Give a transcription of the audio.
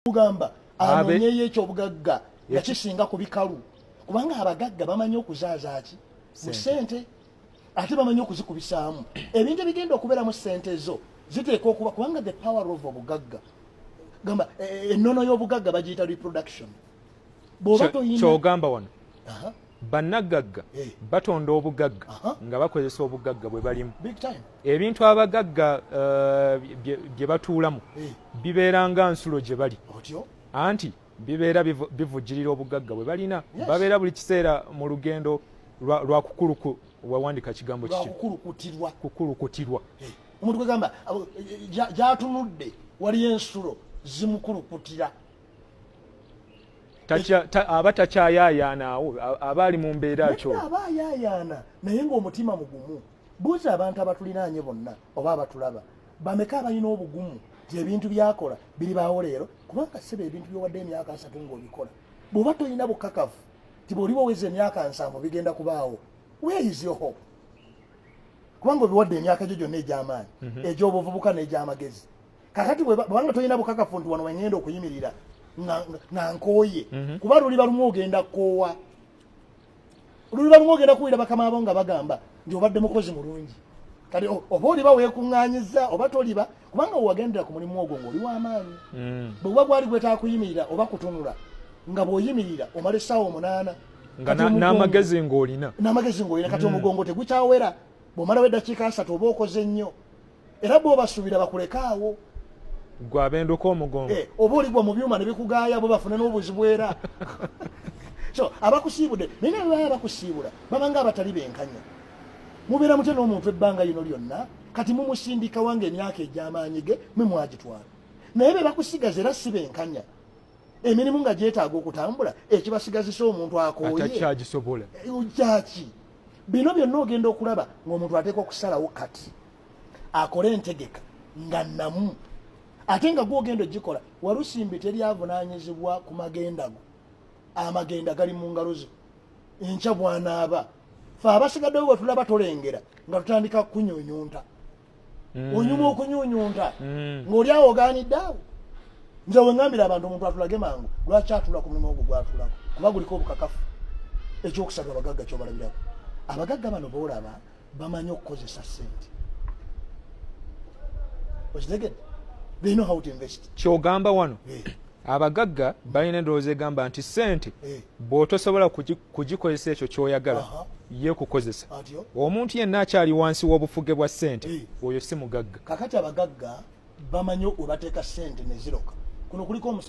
Ugamba anonyeyo ekyobugagga yakisinga ku bikalu kubanga abagagga bamanyi okuzaaza ki mu ssente ate bamanyi okuzikubisaamu ebintu bigenda okubeera mu ssente zo ziteeka okuba kubanga the power of obugagga gamba ennono y'obugagga bagiyita reproduction bw'oba toyina kyogamba wano bannagagga batonda obugagga nga bakozesa obugagga bwe balimu ebintu abagagga bye batuulamu bibeera nga nsulo gye bali anti bibeera bivujjirira obugagga bwe balina babeera buli kiseera mu lugendo lwa kukuluku wawandika kigambo kukulukutirwa omuntu kwegamba gyatunudde waliyo ensulo zimukulukutira aba takyayaayaanaawo aba ali mu mbeera kyo aba ayaayaana naye ng'omutima mugumu buuza abantu abatulinaanye bonna oba abatulaba bameka abalina obugumu ti ebintu byakola biribaawo leero kubanga sebe ebintu byowadde emyaka 3 ng'obikola bw'oba tolina bukakafu ti bw'oliba oweza emyaka 7 bigenda kubaawo where is your hope kubanga obiwadde emyaka gyo gyonna egy'amaanyi egy'obuvubuka n'egy'amagezi kakati bwanga tolina bukakafu nti wano wengenda okuyimirira nga nkooye kuba luliba lumu ogenda kkoowa luliba lumu ogenda kuwulira bakama abo nga bagamba nti obadde mukozi mulungi kati oba oliba weekuŋŋaanyiza oba toliba kubanga wewagendera ku mulimu ogwo ng'oli w'amaanyi bwebuba gwali gwetaaga kuyimirira oba kutunula nga bw'oyimirira omala essaawa 8 nga n'amagezi ng'olina kati omugongo tegukyawera bw'omalawo eddakiika 3 oba okoze nnyo era bw'obasuubira bakulekaawo gwe abenduka omugongo oba oligwa mu byuma ne bikugaaya bo bafune n'obuzibu era so abakusiibudde naye nga bebaya bakusiibula babanga abatali benkanya mubeera mutya n'omuntu ebbanga lino lyonna kati mumusindika wange emyaka egy'amaanyi ge mwe mwagitwala naye be bakusigaza era si benkanya emirimu nga gyetaaga okutambula ekibasigazisa omuntu akooye atakyagisobola ojjaki bino byonna ogenda okulaba ng'omuntu ateeka okusalawo kati akole entegeka nga namu ate nga gwogenda ogikola walusimbi teryavunaanyizibwa ku magenda go amagenda gali mu ngalo ze enkya bwanaaba fe abasigaddewo bwe tulaba tolengera nga tutandika kunyuunyunta onyuma okunyuunyunta ng'oli awo ogaanidde awo nze wengambira abantu omuntu atulage mangu lwaki atula ku mulimu ogwo gwatulako kuba guliko obukakafu ekyokusatu abagagga kyobalabirako abagagga bano boolaba bamanyi okukozesa ssente okitegedde they know how to invest kyogamba wano abagagga balina endowooza egamba nti ssente bw'otosobola kugikozesa ekyo ky'oyagala ye kukozesa omuntu yenna akyali wansi w'obufuge bwa ssente oyo si mugagga kakati abagagga bamanyi webateeka ssente ne ziroka kuno kuliko